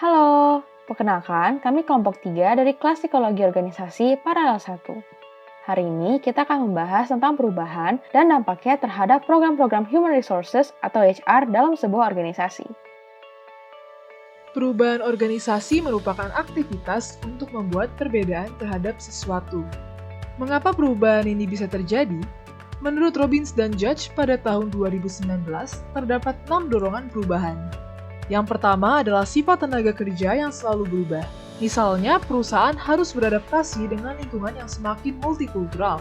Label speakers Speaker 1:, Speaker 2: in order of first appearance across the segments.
Speaker 1: Halo, perkenalkan kami kelompok 3 dari kelas Psikologi Organisasi Paralel 1. Hari ini kita akan membahas tentang perubahan dan dampaknya terhadap program-program Human Resources atau HR dalam sebuah organisasi.
Speaker 2: Perubahan organisasi merupakan aktivitas untuk membuat perbedaan terhadap sesuatu. Mengapa perubahan ini bisa terjadi? Menurut Robbins dan Judge pada tahun 2019, terdapat 6 dorongan perubahan. Yang pertama adalah sifat tenaga kerja yang selalu berubah. Misalnya, perusahaan harus beradaptasi dengan lingkungan yang semakin multikultural.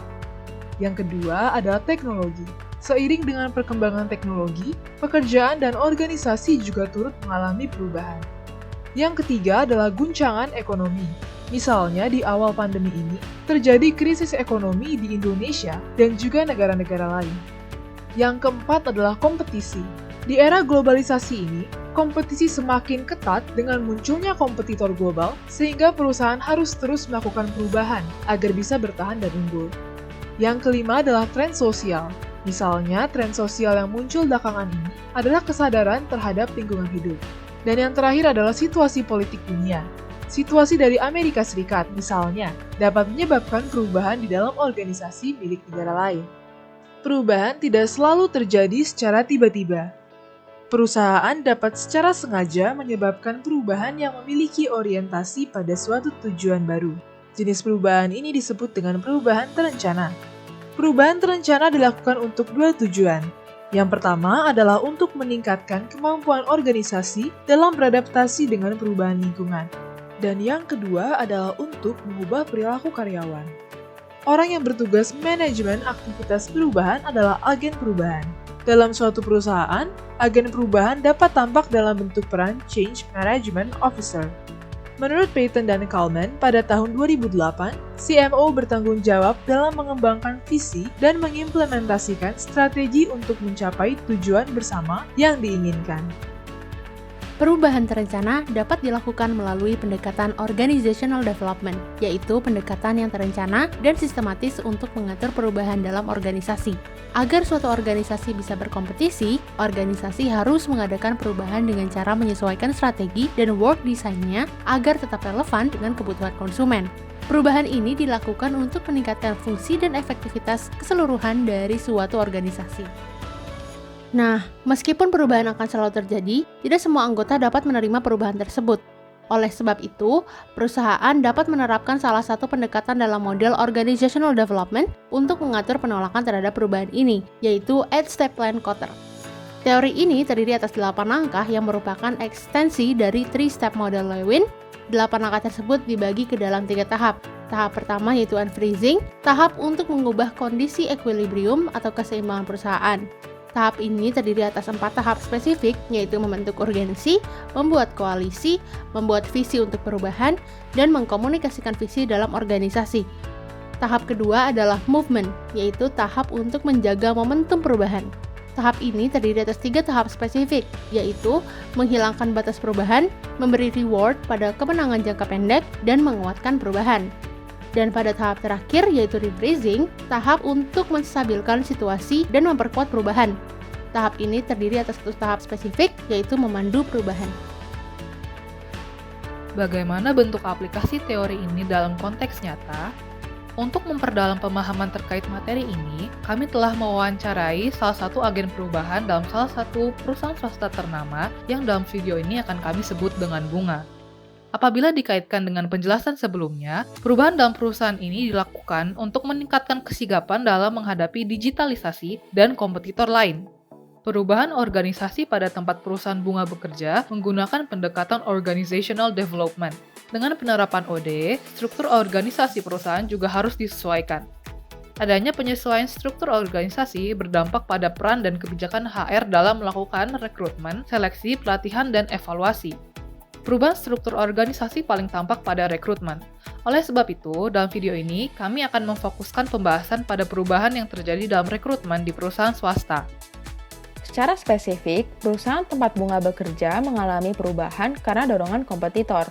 Speaker 2: Yang kedua adalah teknologi. Seiring dengan perkembangan teknologi, pekerjaan dan organisasi juga turut mengalami perubahan. Yang ketiga adalah guncangan ekonomi. Misalnya di awal pandemi ini, terjadi krisis ekonomi di Indonesia dan juga negara-negara lain. Yang keempat adalah kompetisi. Di era globalisasi ini, kompetisi semakin ketat dengan munculnya kompetitor global, sehingga perusahaan harus terus melakukan perubahan agar bisa bertahan dan unggul. Yang kelima adalah tren sosial. Misalnya, tren sosial yang muncul belakangan ini adalah kesadaran terhadap lingkungan hidup. Dan yang terakhir adalah situasi politik dunia. Situasi dari Amerika Serikat, misalnya, dapat menyebabkan perubahan di dalam organisasi milik negara lain. Perubahan tidak selalu terjadi secara tiba-tiba. Perusahaan dapat secara sengaja menyebabkan perubahan yang memiliki orientasi pada suatu tujuan baru. Jenis perubahan ini disebut dengan perubahan terencana. Perubahan terencana dilakukan untuk dua tujuan. Yang pertama adalah untuk meningkatkan kemampuan organisasi dalam beradaptasi dengan perubahan lingkungan. Dan yang kedua adalah untuk mengubah perilaku karyawan. Orang yang bertugas manajemen aktivitas perubahan adalah agen perubahan. Dalam suatu perusahaan, agen perubahan dapat tampak dalam bentuk peran Change Management Officer. Menurut Payton dan Kalman, pada tahun 2008, CMO bertanggung jawab dalam mengembangkan visi dan mengimplementasikan strategi untuk mencapai tujuan bersama yang diinginkan.
Speaker 3: Perubahan terencana dapat dilakukan melalui pendekatan organizational development, yaitu pendekatan yang terencana dan sistematis untuk mengatur perubahan dalam organisasi. Agar suatu organisasi bisa berkompetisi, organisasi harus mengadakan perubahan dengan cara menyesuaikan strategi dan work design-nya agar tetap relevan dengan kebutuhan konsumen. Perubahan ini dilakukan untuk meningkatkan fungsi dan efektivitas keseluruhan dari suatu organisasi. Nah, meskipun perubahan akan selalu terjadi, tidak semua anggota dapat menerima perubahan tersebut. Oleh sebab itu, perusahaan dapat menerapkan salah satu pendekatan dalam model organizational development untuk mengatur penolakan terhadap perubahan ini, yaitu 8-step plan Kotter. Teori ini terdiri atas 8 langkah yang merupakan ekstensi dari 3-step model Lewin. 8 langkah tersebut dibagi ke dalam 3 tahap. Tahap pertama yaitu unfreezing, tahap untuk mengubah kondisi equilibrium atau keseimbangan perusahaan. Tahap ini terdiri atas 4 tahap spesifik, yaitu membentuk urgensi, membuat koalisi, membuat visi untuk perubahan, dan mengkomunikasikan visi dalam organisasi. Tahap kedua adalah movement, yaitu tahap untuk menjaga momentum perubahan. Tahap ini terdiri atas 3 tahap spesifik, yaitu menghilangkan batas perubahan, memberi reward pada kemenangan jangka pendek, dan menguatkan perubahan. Dan pada tahap terakhir yaitu rephrasing, tahap untuk menstabilkan situasi dan memperkuat perubahan. Tahap ini terdiri atas 1 tahap spesifik, yaitu memandu perubahan.
Speaker 4: Bagaimana bentuk aplikasi teori ini dalam konteks nyata? Untuk memperdalam pemahaman terkait materi ini, kami telah mewawancarai salah satu agen perubahan dalam salah satu perusahaan swasta ternama yang dalam video ini akan kami sebut dengan Bunga. Apabila dikaitkan dengan penjelasan sebelumnya, perubahan dalam perusahaan ini dilakukan untuk meningkatkan kesigapan dalam menghadapi digitalisasi dan kompetitor lain. Perubahan organisasi pada tempat perusahaan Bunga bekerja menggunakan pendekatan organizational development. Dengan penerapan OD, struktur organisasi perusahaan juga harus disesuaikan. Adanya penyesuaian struktur organisasi berdampak pada peran dan kebijakan HR dalam melakukan rekrutmen, seleksi, pelatihan, dan evaluasi. Perubahan struktur organisasi paling tampak pada rekrutmen. Oleh sebab itu, dalam video ini, kami akan memfokuskan pembahasan pada perubahan yang terjadi dalam rekrutmen di perusahaan swasta.
Speaker 1: Secara spesifik, perusahaan tempat Bunga bekerja mengalami perubahan karena dorongan kompetitor.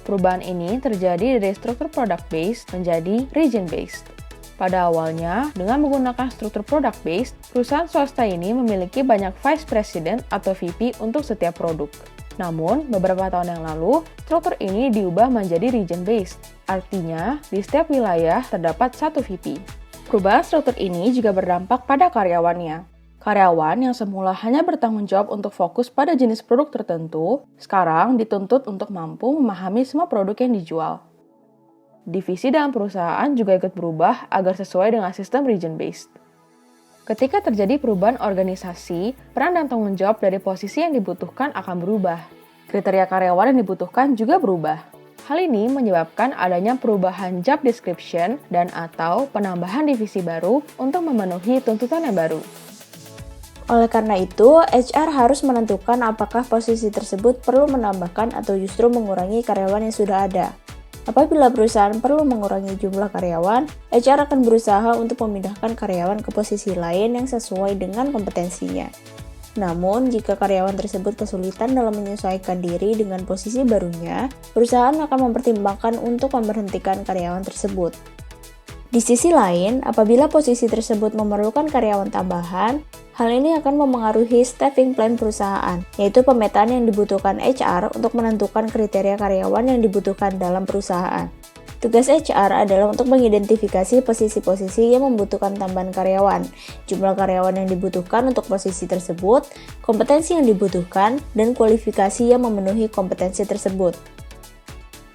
Speaker 1: Perubahan ini terjadi dari struktur product-based menjadi region-based. Pada awalnya, dengan menggunakan struktur product-based, perusahaan swasta ini memiliki banyak vice president atau VP untuk setiap produk. Namun, beberapa tahun yang lalu, struktur ini diubah menjadi region-based. Artinya, di setiap wilayah terdapat satu VP. Perubahan struktur ini juga berdampak pada karyawannya. Karyawan yang semula hanya bertanggung jawab untuk fokus pada jenis produk tertentu, sekarang dituntut untuk mampu memahami semua produk yang dijual. Divisi dalam perusahaan juga ikut berubah agar sesuai dengan sistem region-based. Ketika terjadi perubahan organisasi, peran dan tanggung jawab dari posisi yang dibutuhkan akan berubah. Kriteria karyawan yang dibutuhkan juga berubah. Hal ini menyebabkan adanya perubahan job description dan atau penambahan divisi baru untuk memenuhi tuntutan yang baru.
Speaker 5: Oleh karena itu, HR harus menentukan apakah posisi tersebut perlu menambahkan atau justru mengurangi karyawan yang sudah ada. Apabila perusahaan perlu mengurangi jumlah karyawan, HR akan berusaha untuk memindahkan karyawan ke posisi lain yang sesuai dengan kompetensinya. Namun, jika karyawan tersebut kesulitan dalam menyesuaikan diri dengan posisi barunya, perusahaan akan mempertimbangkan untuk memberhentikan karyawan tersebut. Di sisi lain, apabila posisi tersebut memerlukan karyawan tambahan, hal ini akan memengaruhi staffing plan perusahaan, yaitu pemetaan yang dibutuhkan HR untuk menentukan kriteria karyawan yang dibutuhkan dalam perusahaan. Tugas HR adalah untuk mengidentifikasi posisi-posisi yang membutuhkan tambahan karyawan, jumlah karyawan yang dibutuhkan untuk posisi tersebut, kompetensi yang dibutuhkan, dan kualifikasi yang memenuhi kompetensi tersebut.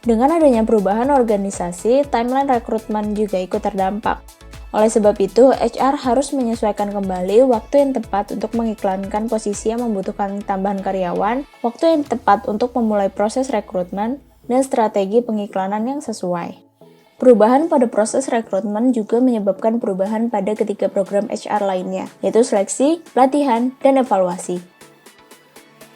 Speaker 5: Dengan adanya perubahan organisasi, timeline rekrutmen juga ikut terdampak. Oleh sebab itu, HR harus menyesuaikan kembali waktu yang tepat untuk mengiklankan posisi yang membutuhkan tambahan karyawan, waktu yang tepat untuk memulai proses rekrutmen, dan strategi pengiklanan yang sesuai. Perubahan pada proses rekrutmen juga menyebabkan perubahan pada ketiga program HR lainnya, yaitu seleksi, pelatihan, dan evaluasi.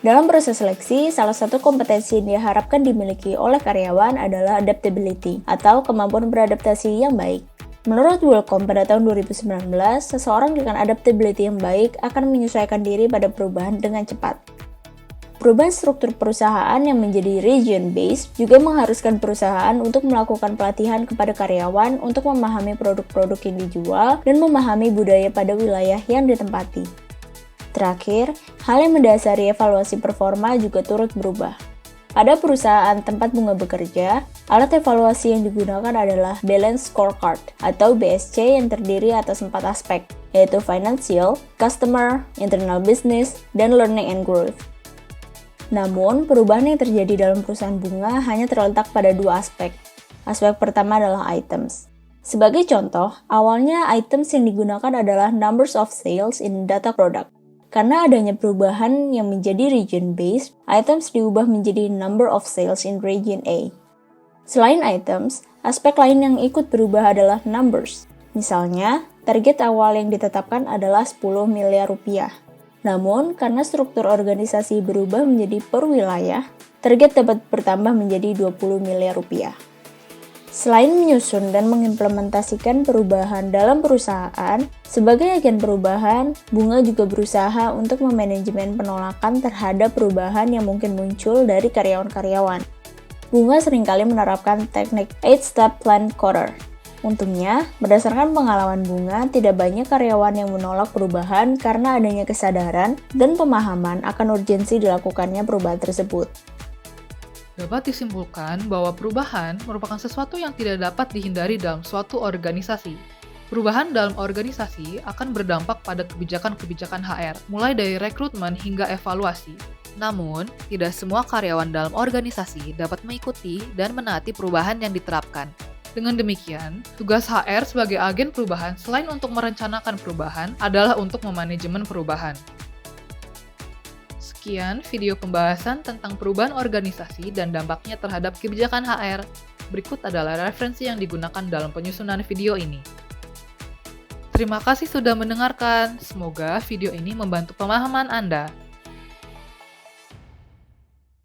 Speaker 5: Dalam proses seleksi, salah satu kompetensi yang diharapkan dimiliki oleh karyawan adalah adaptability, atau kemampuan beradaptasi yang baik. Menurut Welcome pada tahun 2019, seseorang dengan adaptability yang baik akan menyesuaikan diri pada perubahan dengan cepat. Perubahan struktur perusahaan yang menjadi region-based juga mengharuskan perusahaan untuk melakukan pelatihan kepada karyawan untuk memahami produk-produk yang dijual dan memahami budaya pada wilayah yang ditempati. Terakhir, hal yang mendasari evaluasi performa juga turut berubah. Pada perusahaan tempat Bunga bekerja, alat evaluasi yang digunakan adalah Balance Scorecard atau BSC yang terdiri atas 4 aspek, yaitu Financial, Customer, Internal Business, dan Learning and Growth. Namun, perubahan yang terjadi dalam perusahaan Bunga hanya terletak pada 2 aspek. Aspek pertama adalah items. Sebagai contoh, awalnya items yang digunakan adalah numbers of sales in data product. Karena adanya perubahan yang menjadi region-based, items diubah menjadi number of sales in region A. Selain items, aspek lain yang ikut berubah adalah numbers. Misalnya, target awal yang ditetapkan adalah 10 miliar rupiah. Namun, karena struktur organisasi berubah menjadi per wilayah, target dapat bertambah menjadi 20 miliar rupiah. Selain menyusun dan mengimplementasikan perubahan dalam perusahaan, sebagai agen perubahan, Bunga juga berusaha untuk memanajemen penolakan terhadap perubahan yang mungkin muncul dari karyawan-karyawan. Bunga seringkali menerapkan teknik 8-step plan quarter. Untungnya, berdasarkan pengalaman Bunga, tidak banyak karyawan yang menolak perubahan karena adanya kesadaran dan pemahaman akan urgensi dilakukannya perubahan tersebut.
Speaker 4: Dapat disimpulkan bahwa perubahan merupakan sesuatu yang tidak dapat dihindari dalam suatu organisasi. Perubahan dalam organisasi akan berdampak pada kebijakan-kebijakan HR, mulai dari rekrutmen hingga evaluasi. Namun, tidak semua karyawan dalam organisasi dapat mengikuti dan menaati perubahan yang diterapkan. Dengan demikian, tugas HR sebagai agen perubahan selain untuk merencanakan perubahan adalah untuk memanajemen perubahan. Sekian video pembahasan tentang perubahan organisasi dan dampaknya terhadap kebijakan HR. Berikut adalah referensi yang digunakan dalam penyusunan video ini. Terima kasih sudah mendengarkan. Semoga video ini membantu pemahaman Anda.